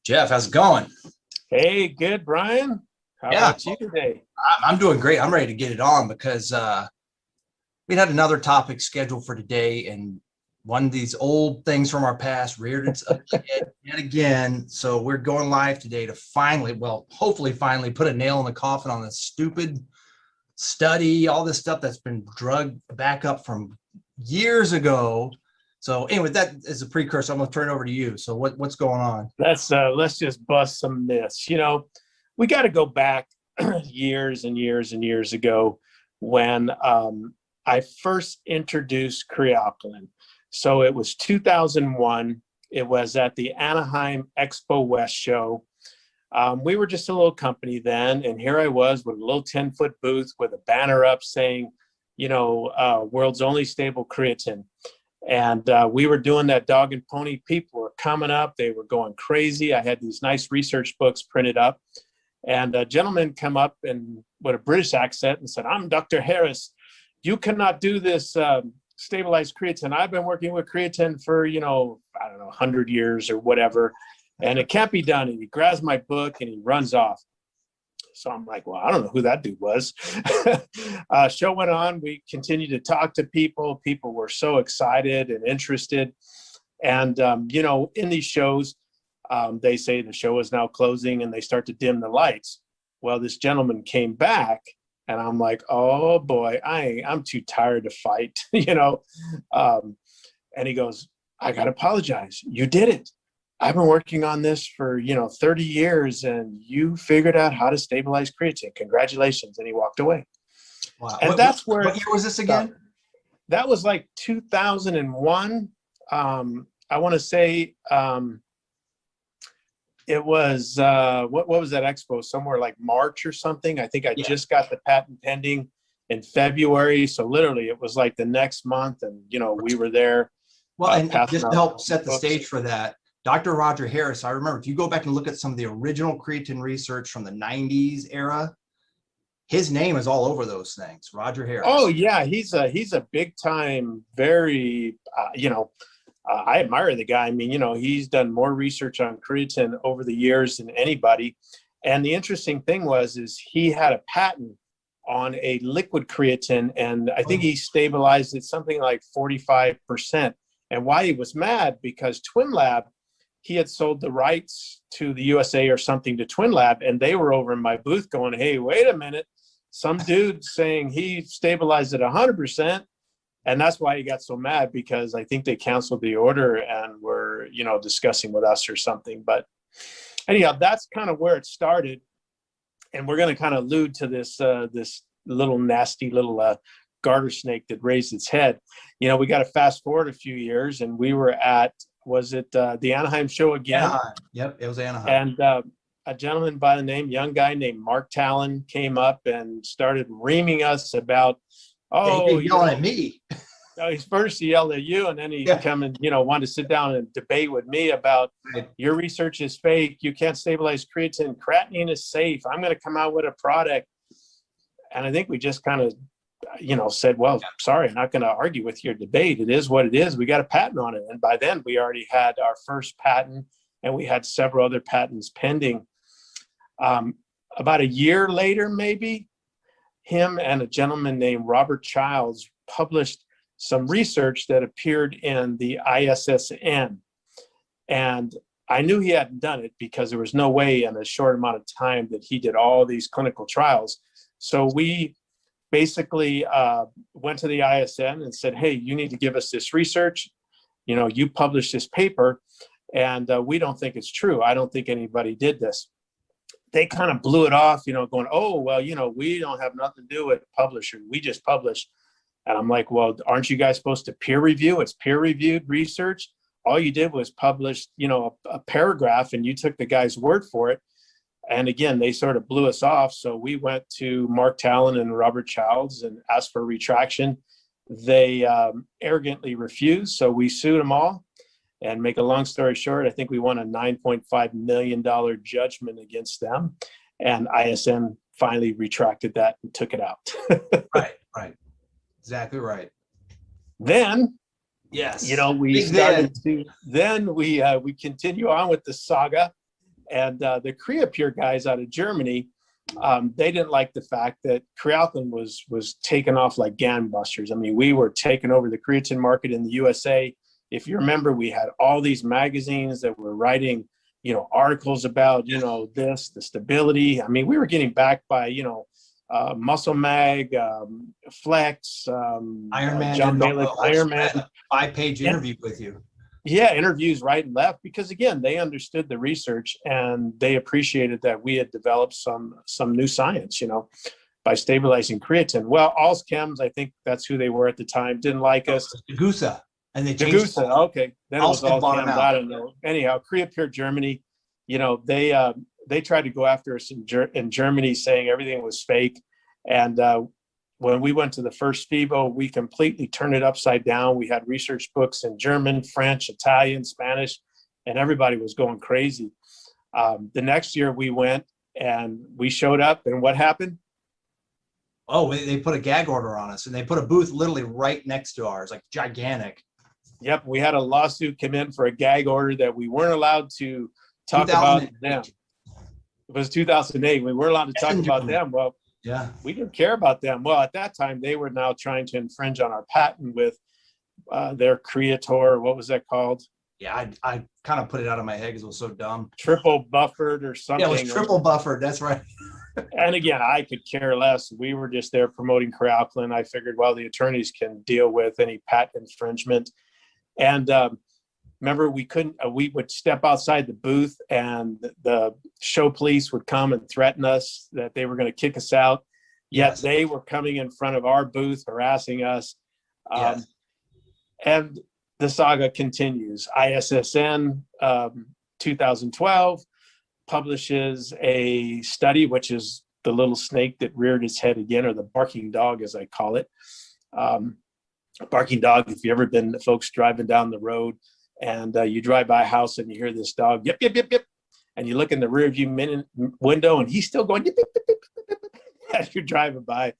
Jeff, how's it going? Hey, good, Brian. How Yeah, about you today? I'm doing great. I'm ready to get it on because we had another topic scheduled for today, and one of these old things from our past reared its ugly head yet again. So we're going live today to finally, well, hopefully finally put a nail in the coffin on this stupid study, all this stuff that's been drugged back up from years ago. So anyway, that is a precursor. I'm going to turn it over to you. So what's going on? Let's just bust some myths. We got to go back years and years and years ago when I first introduced KreAlkalyn. So it was 2001. It was at the Anaheim Expo West show. We were just a little company then, and here I was with a little 10-foot booth with a banner up saying, world's only stable creatine. And we were doing that dog and pony. People were coming up. They were going crazy. I had these nice research books printed up. And a gentleman come up and with a British accent and said, "I'm Dr. Harris. You cannot do this stabilized creatine. I've been working with creatine for, 100 years or whatever. And it can't be done." And he grabs my book and he runs off. So I'm like, well, I don't know who that dude was. Show went on. We continued to talk to people. People were so excited and interested. And, in these shows, they say the show is now closing and they start to dim the lights. Well, this gentleman came back and I'm like, oh boy, I'm too tired to fight, And he goes, "I got to apologize. You did it. I've been working on this for, 30 years and you figured out how to stabilize creatine. Congratulations." And he walked away. Wow. And what year was this again? That was like 2001. I want to say it was, what was that expo? Somewhere like March or something. I think I just got the patent pending in February. So literally it was like the next month and, we were there. Well, and just to help set the stage for that, Dr. Roger Harris, I remember if you go back and look at some of the original creatine research from the 90s era, his name is all over those things, Roger Harris. Oh yeah, he's a big time, very, I admire the guy. I mean, he's done more research on creatine over the years than anybody. And the interesting thing is he had a patent on a liquid creatine, and I think he stabilized it something like 45%. And why he was mad, because Twin Lab, he had sold the rights to the USA or something to Twin Lab, and they were over in my booth going, "Hey, wait a minute. Some dude saying he stabilized at 100%. And that's why he got so mad, because I think they canceled the order and were, discussing with us or something. But anyhow, that's kind of where it started. And we're going to kind of allude to this, this little nasty little garter snake that raised its head. We got to fast forward a few years, and we were at, was it the Anaheim show again? Anaheim. Yep, it was Anaheim. And a gentleman by the young guy named Mark Talon came up and started reaming us about, yelling at me. First he yelled at you, and then he come and, wanted to sit down and debate with me about your research is fake. You can't stabilize creatine. Creatinine is safe. I'm going to come out with a product. And I think we just kind of, said, well, sorry, I'm not going to argue with your debate. It is what it is. We got a patent on it. And by then we already had our first patent, and we had several other patents pending. About a year later, maybe, him and a gentleman named Robert Childs published some research that appeared in the ISSN. And I knew he hadn't done it because there was no way in a short amount of time that he did all these clinical trials. So we basically went to the ISN and said, "Hey, you need to give us this research. You published this paper, and we don't think it's true. I don't think anybody did this." They kind of blew it off, going, "Oh, well, we don't have nothing to do with publisher. We just publish." And I'm like, "Well, aren't you guys supposed to peer review? It's peer-reviewed research. All you did was publish, a paragraph, and you took the guy's word for it." And again, they sort of blew us off. So we went to Mark Talon and Robert Childs and asked for a retraction. They arrogantly refused. So we sued them all. And make a long story short, I think we won a $9.5 million judgment against them. And ISN finally retracted that and took it out. Right. Exactly right. Then, yes, we started to, then we continue on with the saga. And the KreaPure guys out of Germany, they didn't like the fact that KreAlkalyn was taken off like gangbusters. I mean, we were taking over the creatine market in the USA. If you remember, we had all these magazines that were writing, articles about, the stability. I mean, we were getting backed by, Muscle Mag, Flex, Iron Man, John Bailick, Iron Man. 5-page interview with you. Yeah, interviews right and left, because again, they understood the research and they appreciated that we had developed some new science, by stabilizing creatine. Well, Allschems, I think that's who they were at the time, didn't like us. Degussa. And they changed Degussa, okay. Then it was Allschems, I don't know. Anyhow, KreaPure Germany, they tried to go after us in Germany, saying everything was fake. And when we went to the first FIBO, we completely turned it upside down. We had research books in German, French, Italian, Spanish, and everybody was going crazy. The next year we went and we showed up, and what happened? Oh, they put a gag order on us, and they put a booth literally right next to ours, like gigantic. Yep, we had a lawsuit come in for a gag order that we weren't allowed to talk about them. It was 2008. We weren't allowed to talk about them. Well, yeah, we didn't care about them. Well, at that time, they were now trying to infringe on our patent with their Creator. What was that called? Yeah, I kind of put it out of my head because it was so dumb. Triple buffered or something. Yeah, it was triple buffered. That's right. And again, I could care less. We were just there promoting KreAlkalyn. I figured, well, the attorneys can deal with any patent infringement. And remember, we would step outside the booth and the show police would come and threaten us that they were going to kick us out. Yet yes, they were coming in front of our booth, harassing us. Yes. And the saga continues. ISSN 2012 publishes a study, which is the little snake that reared its head again, or the barking dog, as I call it. Barking dog, if you've ever been folks driving down the road and you drive by a house and you hear this dog, yip, yip, yip, yip, and you look in the rear view window and he's still going, yip, yip, yip, yip, yip, yip, as you're driving by.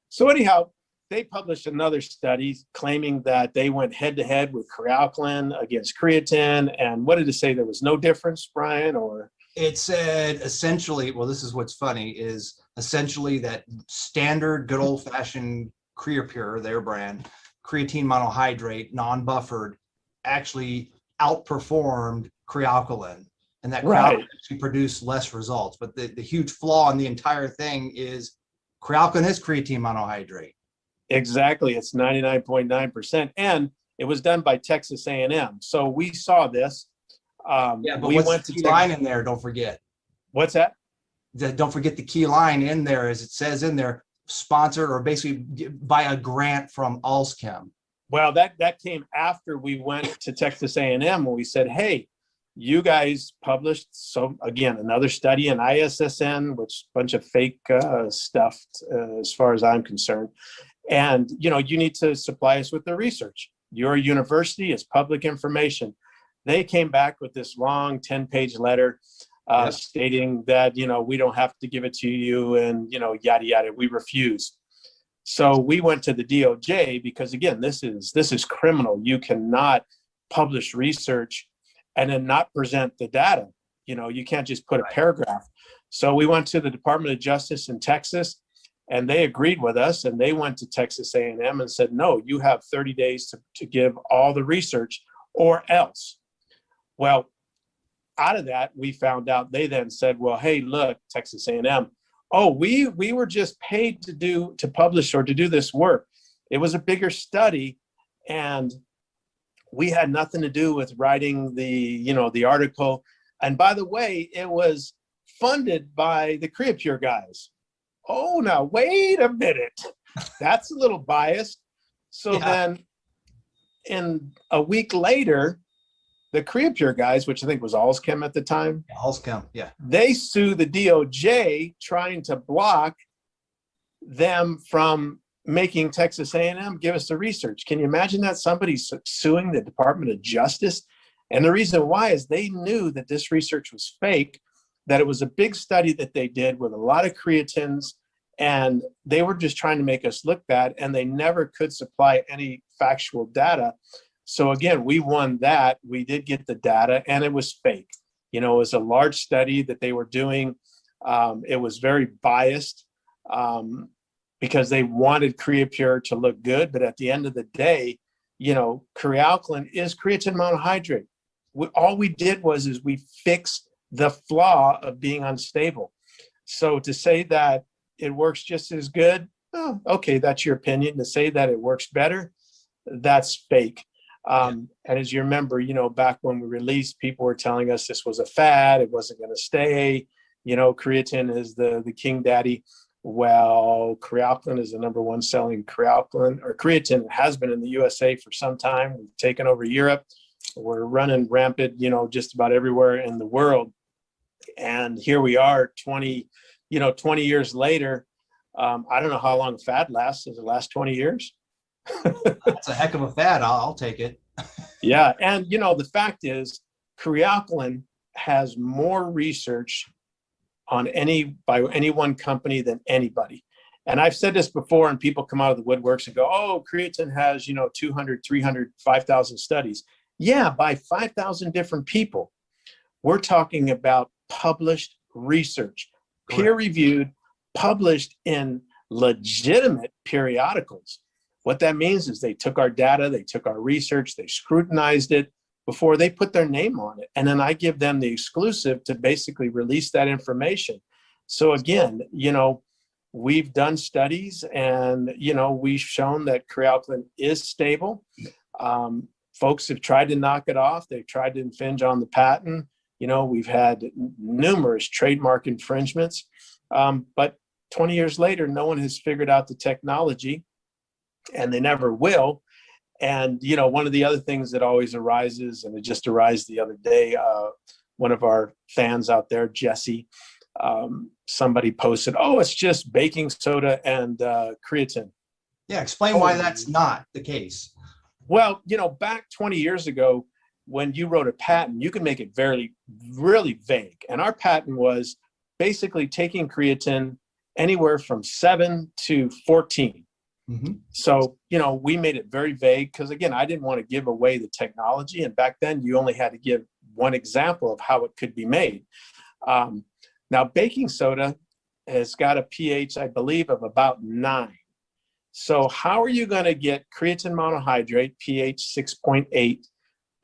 So anyhow, they published another study claiming that they went head to head with KreAlkalyn against creatine. And what did it say? There was no difference, Brian, or? It said essentially, well, this is what's funny, is essentially that standard good old fashioned KrePure, their brand, creatine monohydrate, non-buffered, actually outperformed KreAlkalyn, and that KreAlkalyn actually produced less results. But the huge flaw in the entire thing is KreAlkalyn is creatine monohydrate. Exactly, it's 99.9%, and it was done by Texas A&M. So we saw this. Yeah, but we went to key line in there. Don't forget. What's that? Don't forget the key line in there, as it says in there, sponsored or basically by a grant from Allschem. Well, that came after we went to Texas A&M when we said, hey, you guys published, so again, another study in ISSN, which is a bunch of fake stuff as far as I'm concerned. And, you need to supply us with the research. Your university is public information. They came back with this long 10-page letter stating that, we don't have to give it to you and, yada, yada, we refuse. So we went to the DOJ because, again, this is criminal. You cannot publish research and then not present the data. You can't just put a paragraph. So we went to the Department of Justice in Texas, and they agreed with us, and they went to Texas A&M and said, no, you have 30 days to give all the research or else. Well, out of that, we found out, they then said, well, hey, look, Texas A&M, oh, we were just paid to publish or to do this work. It was a bigger study, and we had nothing to do with writing the article. And by the way, it was funded by the KrePure guys. Oh, now wait a minute. That's a little biased. So then in a week later, the KrePure guys, which I think was Allschem at the time. Allschem, yeah. They sue the DOJ trying to block them from making Texas A&M give us the research. Can you imagine that? Somebody's suing the Department of Justice? And the reason why is they knew that this research was fake, that it was a big study that they did with a lot of creatines, and they were just trying to make us look bad, and they never could supply any factual data. So again, we won that. We did get the data, and it was fake. You know, it was a large study that they were doing. It was very biased because they wanted KrePure to look good. But at the end of the day, you know, KreAlkalyn is creatine monohydrate. All we did was we fixed the flaw of being unstable. So to say that it works just as good, oh, okay, that's your opinion. To say that it works better, that's fake. And as you remember, you know, back when we released, people were telling us this was a fad, it wasn't going to stay. You know, creatine is the king daddy. Well, KreAlkalyn is the #1 selling KreAlkalyn, or creatine. It has been in the USA for some time. We've taken over Europe. We're running rampant, you know, just about everywhere in the world. And here we are 20 years later. I don't know how long a fad lasts. Does it last 20 years? That's a heck of a fad. I'll take it. Yeah. And, you know, the fact is KreAlkalyn has more research on by any one company than anybody. And I've said this before, and people come out of the woodworks and go, oh, creatine has, you know, 200, 300, 5,000 studies. Yeah, by 5,000 different people. We're talking about published research, peer-reviewed, published in legitimate periodicals. What that means is they took our data, they took our research, they scrutinized it before they put their name on it. And then I give them the exclusive to basically release that information. So again, you know, we've done studies and, you know, we've shown that KreAlkalyn is stable. Folks have tried to knock it off. They've tried to infringe on the patent. You know, we've had numerous trademark infringements, but 20 years later, no one has figured out the technology, and they never will. And, you know, one of the other things that always arises, and it just arose the other day, one of our fans out there, Jesse, somebody posted, oh, it's just baking soda and creatine. Yeah, explain why that's not the case. Well, you know, back 20 years ago, when you wrote a patent, you could make it really vague. And our patent was basically taking creatine anywhere from 7 to 14. Mm-hmm. So, you know, we made it very vague because, again, I didn't want to give away the technology. And back then, you only had to give one example of how it could be made. Now, baking soda has got a pH, I believe, of about 9. So how are you going to get creatine monohydrate, pH 6.8,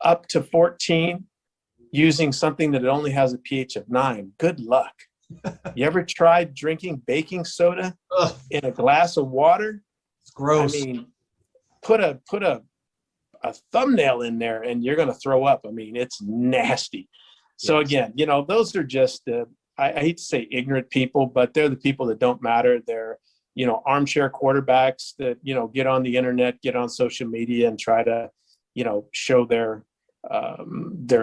up to 14 using something that only has a pH of 9? Good luck. You ever tried drinking baking soda in a glass of water? It's gross. I mean, put a thumbnail in there and you're going to throw up. I mean, it's nasty. So again, you know, those are just, I hate to say ignorant people, but they're the people that don't matter. They're, you know, armchair quarterbacks that, you know, get on the internet, get on social media and try to, you know, show their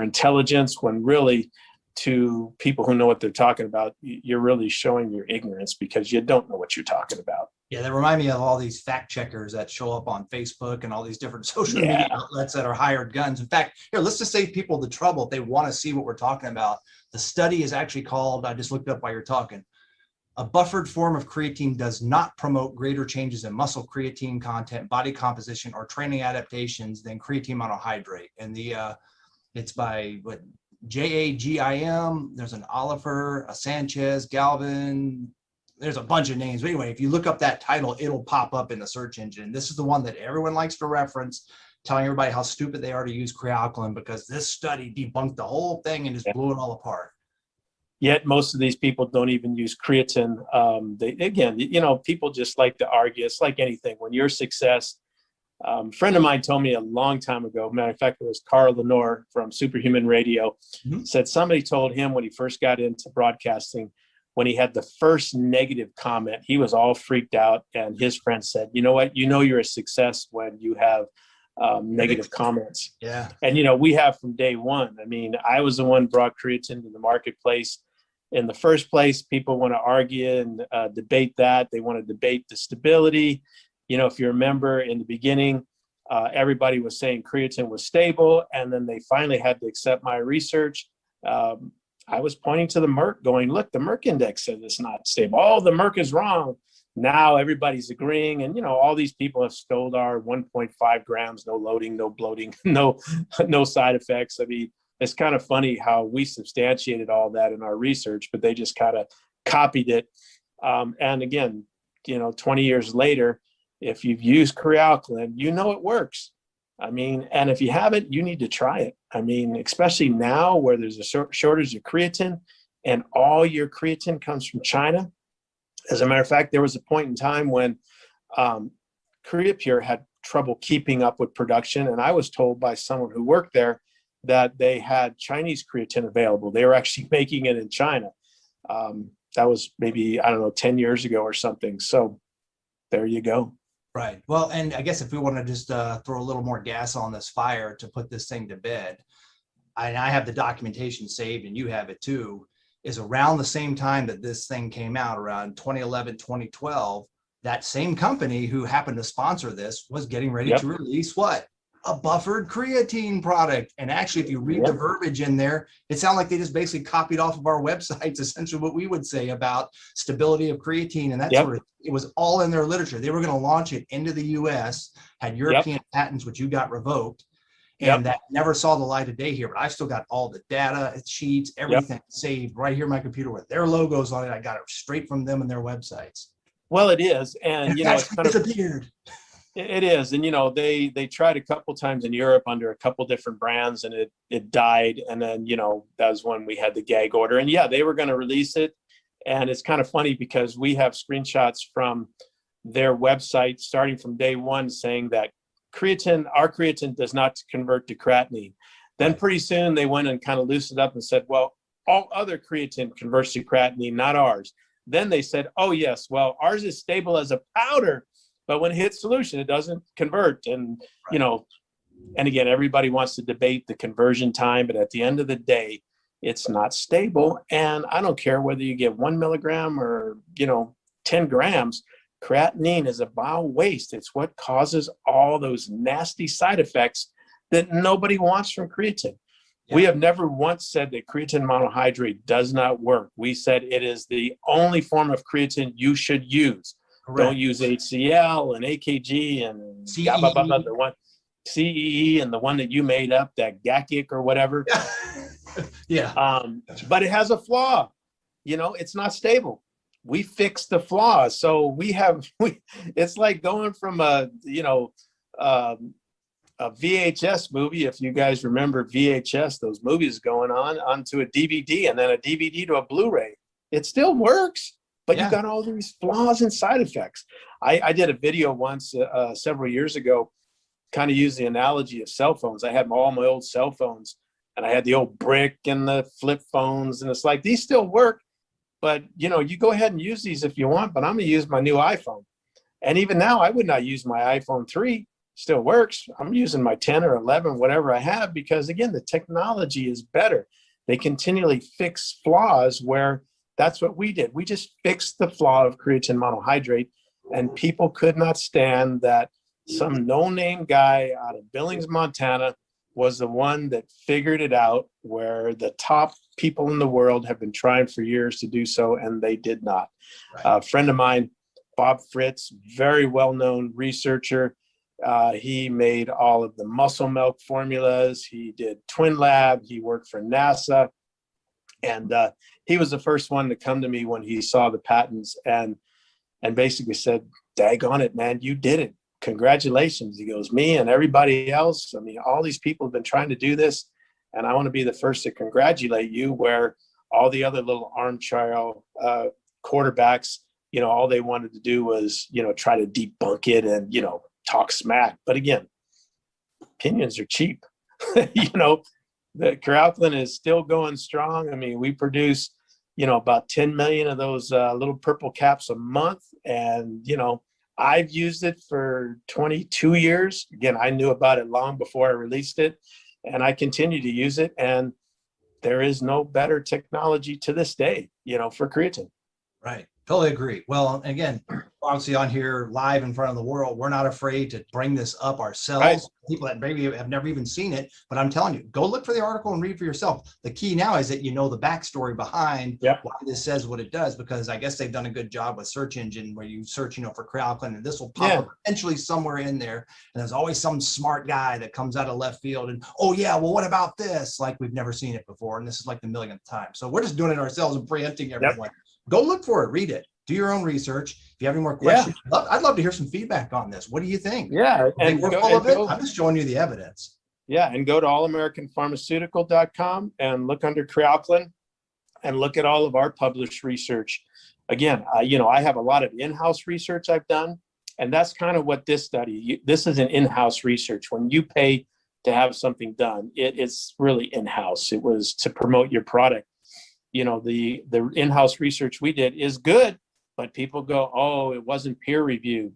intelligence, when really, to people who know what they're talking about, you're really showing your ignorance because you don't know what you're talking about. Yeah, they remind me of all these fact checkers that show up on Facebook and all these different social media outlets that are hired guns. In fact, here, let's just save people the trouble if they want to see what we're talking about. The study is actually called, I just looked up while you're talking, a buffered form of creatine does not promote greater changes in muscle creatine content, body composition, or training adaptations than creatine monohydrate. And it's by JAGIM. There's an Oliver, a Sanchez, Galvin. There's a bunch of names. But anyway, if you look up that title, it'll pop up in the search engine. This is the one that everyone likes to reference, telling everybody how stupid they are to use KreAlkalyn because this study debunked the whole thing and just blew it all apart. Yet most of these people don't even use creatine. Again, you know, people just like to argue. It's like anything. When you're a success, a friend of mine told me a long time ago, matter of fact, it was Carl Lenore from Superhuman Radio, said somebody told him when he first got into broadcasting, when he had the first negative comment, he was all freaked out. And his friend said, you know what, you know you're a success when you have negative comments. Yeah. And, you know, we have from day one. I mean, I was the one brought creatine to the marketplace. In the first place, people want to argue and debate that. They want to debate the stability. You know, if you remember in the beginning, everybody was saying creatine was stable, and then they finally had to accept my research. I was pointing to the Merck going, look, the Merck index says it's not stable. Oh, the Merck is wrong. Now everybody's agreeing. And, you know, all these people have stole our 1.5 grams, no loading, no bloating, no side effects. I mean, it's kind of funny how we substantiated all that in our research, but they just kind of copied it. And again, 20 years later, if you've used KreAlkalyn, it works. I mean, and if you haven't, you need to try it. I mean, especially now where there's a shortage of creatine and all your creatine comes from China. As a matter of fact, there was a point in time when KrePure had trouble keeping up with production. And I was told by someone who worked there that they had Chinese creatine available. They were actually making it in China. That was maybe, I don't know, 10 years ago or something. So there you go. Right. Well, and I guess if we want to just throw a little more gas on this fire to put this thing to bed, and I have the documentation saved and you have it too, is around the same time that this thing came out, around 2011, 2012, that same company who happened to sponsor this was getting ready to release what? A buffered creatine product. And actually, if you read the verbiage in there, it sounds like they just basically copied off of our websites, essentially what we would say about stability of creatine and that sort of, it was all in their literature. They were going to launch it into the US, had European patents, which you got revoked. And that never saw the light of day here, but I've still got all the data, sheets, everything saved right here on my computer with their logos on it. I got it straight from them and their websites. Well, it is. And it's kind of disappeared. It is. And, they tried a couple times in Europe under a couple different brands and it died. And then, that was when we had the gag order. And they were going to release it. And it's kind of funny because we have screenshots from their website starting from day one saying that our creatine does not convert to creatinine. Then pretty soon they went and kind of loosened up and said, well, all other creatine converts to creatinine, not ours. Then they said, oh, yes, well, ours is stable as a powder, but when it hits solution, it doesn't convert. And, and again, everybody wants to debate the conversion time, but at the end of the day, it's not stable. And I don't care whether you get 1 milligram or, 10 grams, creatinine is a bile waste. It's what causes all those nasty side effects that nobody wants from creatine. We have never once said that creatine monohydrate does not work. We said it is the only form of creatine you should use. Correct. Don't use HCl and AKG and the one CEE and the one that you made up, that GACIC or whatever. But it has a flaw. It's not stable. We fixed the flaw. So it's like going from a VHS movie, if you guys remember VHS, those movies going onto a DVD and then a DVD to a Blu-ray. It still works, but you got all these flaws and side effects. I did a video once several years ago, kind of used the analogy of cell phones. I had all my old cell phones and I had the old brick and the flip phones. And it's like, these still work, but you go ahead and use these if you want, but I'm going to use my new iPhone. And even now I would not use my iPhone 3. Still works. I'm using my 10 or 11, whatever I have, because again, the technology is better. They continually fix flaws where that's what we did. We just fixed the flaw of creatine monohydrate, and people could not stand that some no-name guy out of Billings, Montana was the one that figured it out, where the top people in the world have been trying for years to do so, and they did not. Right. A friend of mine, Bob Fritz, very well-known researcher, he made all of the muscle milk formulas. He did Twin Lab. He worked for NASA. And he was the first one to come to me when he saw the patents and basically said, daggone it, man, you did it. Congratulations. He goes, me and everybody else. I mean, all these people have been trying to do this. And I want to be the first to congratulate you, where all the other little armchair quarterbacks, all they wanted to do was, try to debunk it and, talk smack. But again, opinions are cheap. The KreAlkalyn is still going strong. I mean, we produce, about 10 million of those little purple caps a month. And, I've used it for 22 years. Again, I knew about it long before I released it, and I continue to use it. And there is no better technology to this day, for creatine. Right. Totally agree. Well, again, obviously on here live in front of the world, we're not afraid to bring this up ourselves. Right. People that maybe have never even seen it, but I'm telling you, go look for the article and read for yourself. The key now is that you know the backstory behind why this says what it does, because I guess they've done a good job with search engine where you search, for Kre-Alkalyn, and this will pop up eventually somewhere in there. And there's always some smart guy that comes out of left field and, oh yeah, well, what about this? Like we've never seen it before. And this is like the millionth time. So we're just doing it ourselves and preempting everyone. Go look for it, read it, do your own research. If you have any more questions, I'd love to hear some feedback on this. What do you think? Yeah, and we're full of it. I'm just showing you the evidence. Yeah, and go to allamericanpharmaceutical.com and look under Kre-Alkalyn and look at all of our published research. Again, I have a lot of in-house research I've done, and that's kind of what this study. This is an in-house research. When you pay to have something done, it's really in-house. It was to promote your product. The in-house research we did is good, but people go, oh, it wasn't peer reviewed.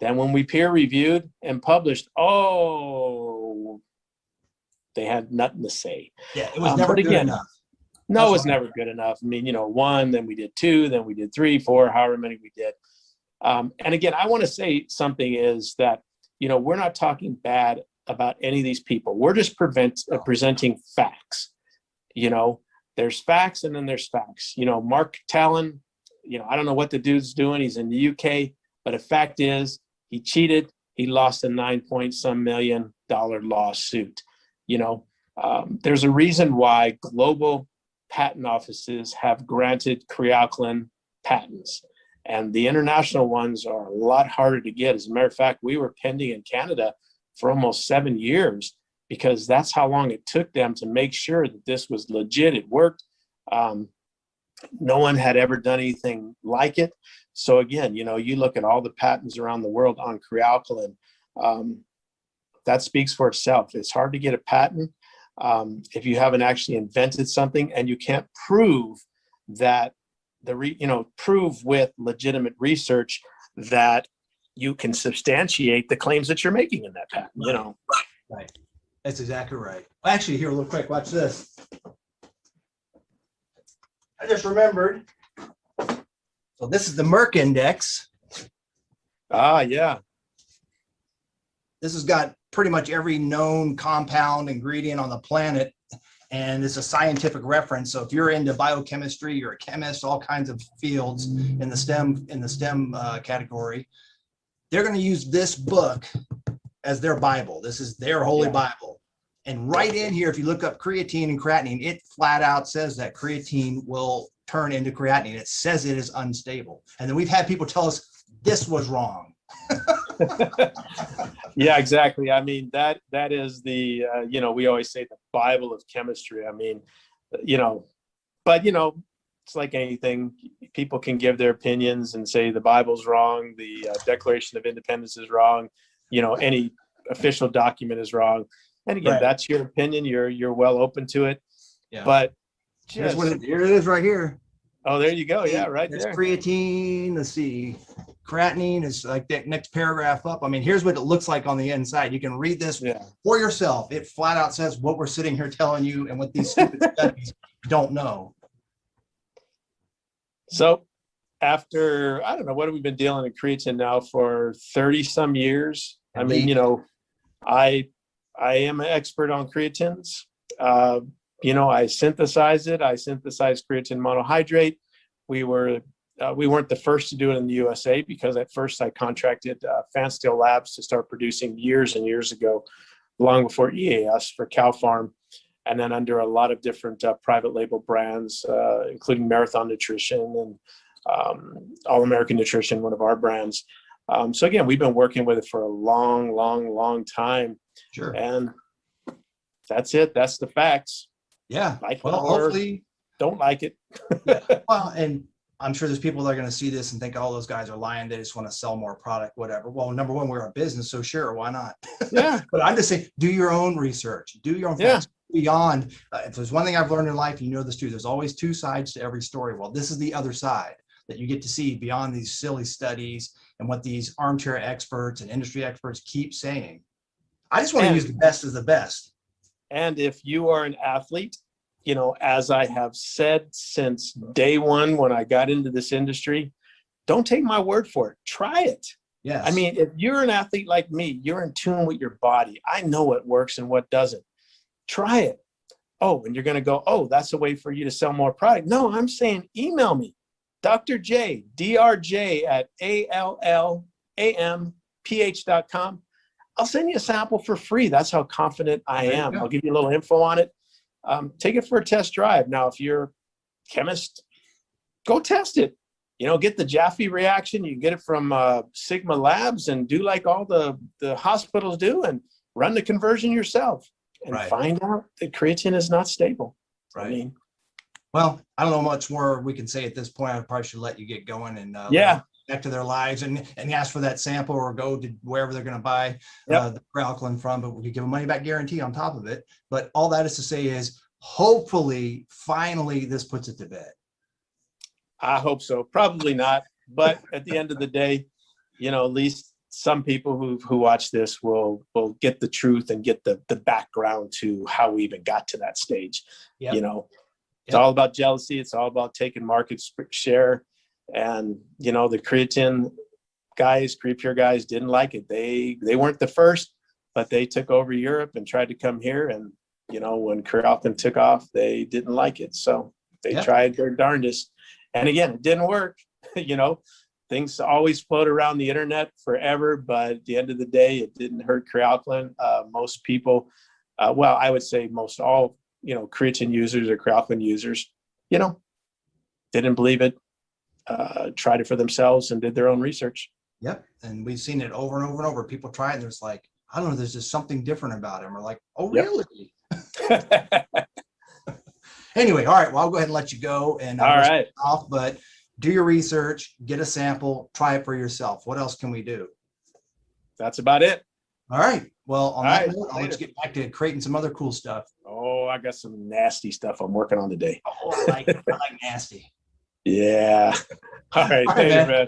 Then when we peer reviewed and published, oh, they had nothing to say. Yeah, it was never good enough. No, it was never good enough. I mean, 1, then we did 2, then we did 3, 4, however many we did. And again, I want to say something is that, we're not talking bad about any of these people. We're just presenting facts. There's facts and then there's facts. Mark Talon, I don't know what the dude's doing. He's in the UK, but the fact is he cheated. He lost a $9-point-some million lawsuit. There's a reason why global patent offices have granted Kre-Alkalyn patents, and the international ones are a lot harder to get. As a matter of fact, we were pending in Canada for almost 7 years, because that's how long it took them to make sure that this was legit. It worked. No one had ever done anything like it. So again, you look at all the patents around the world on Kre-Alkalyn, that speaks for itself. It's hard to get a patent if you haven't actually invented something and you can't prove that prove with legitimate research that you can substantiate the claims that you're making in that patent. Right. That's exactly right. Actually, here, real quick, watch this. I just remembered. So this is the Merck Index. Ah, yeah. This has got pretty much every known compound ingredient on the planet, and it's a scientific reference. So if you're into biochemistry, you're a chemist, all kinds of fields in the STEM category, they're going to use this book as their Bible. This is their holy Bible. And right in here, if you look up creatine and creatinine, it flat out says that creatine will turn into creatinine. It says it is unstable. And then we've had people tell us this was wrong. Yeah, exactly. I mean, that is the, we always say the Bible of chemistry. I mean, but, it's like anything. People can give their opinions and say the Bible's wrong, the Declaration of Independence is wrong, any official document is wrong. And again, that's your opinion. You're well open to it. Yeah. But here it is right here. Oh, there you go. Yeah, right there. Creatine. Let's see. Creatinine is like that next paragraph up. I mean, here's what it looks like on the inside. You can read this for yourself. It flat out says what we're sitting here telling you and what these stupid studies don't know. So after, I don't know, what have we been dealing in creatine now for 30 some years? I mean, I am an expert on creatines. I synthesize it. I synthesize creatine monohydrate. We weren't the first to do it in the USA, because at first I contracted Fansteel Labs to start producing years and years ago, long before EAS for Cow Farm, and then under a lot of different private label brands, including Marathon Nutrition and All American Nutrition, one of our brands. So again, we've been working with it for a long, long, long time. Sure. And that's it. That's the facts. Yeah. Hopefully don't like it. Well, and I'm sure there's people that are going to see this and think, oh, those guys are lying. They just want to sell more product, whatever. Well, number one, we're a business, so sure, why not? Yeah. But I'm just saying, do your own research, do your own facts beyond. If there's one thing I've learned in life, this too, there's always two sides to every story. Well, this is the other side that you get to see beyond these silly studies and what these armchair experts and industry experts keep saying. I just want to use the best as the best. And if you are an athlete, as I have said since day one when I got into this industry, Don't take my word for it. Try it. Yes. I mean, if you're an athlete like me, you're in tune with your body. I know what works and what doesn't. Try it. Oh, and you're going to go, oh, that's a way for you to sell more product. No, I'm saying email me, Dr. J, DRJ at ALLAMPH.com. I'll send you a sample for free. That's how confident I am. I'll give you a little info on it. Take it for a test drive. Now, if you're a chemist, go test it. You know, get the Jaffe reaction. You can get it from Sigma Labs and do like all the hospitals do and run the conversion yourself and find out that creatine is not stable. Right. I mean, well, I don't know much more we can say at this point. I probably should let you get going and back to their lives and ask for that sample or go to wherever they're going to buy the KreAlkalyn from, but we could give a money back guarantee on top of it. But all that is to say is hopefully, finally, this puts it to bed. I hope so. Probably not. But at the end of the day, you know, at least some people who watch this will get the truth and get the background to how we even got to that stage. You know, it's all about jealousy. It's all about taking market share. And, you know, the creatine guys, KrePure guys didn't like it. They weren't the first, but they took over Europe and tried to come here. And, you know, when KreAlkalyn took off, they didn't like it. So they tried their darndest. And again, it didn't work. You know, things always float around the internet forever, but at the end of the day, it didn't hurt KreAlkalyn. Most people, well, I would say most all, you know, creatine users or KreAlkalyn users, you know, didn't believe it, tried it for themselves and did their own research. Yep. And we've seen it over and over and over. People try it and there's like, I don't know, there's just something different about it. And we're like, oh, really? Anyway, all right. Well, I'll go ahead and let you go and off, but do your research, get a sample, try it for yourself. What else can we do? That's about it. All right. Well, on that note, let's get back to creating some other cool stuff. Oh, I got some nasty stuff I'm working on today. Oh, I like nasty. Yeah. All right. All right, man.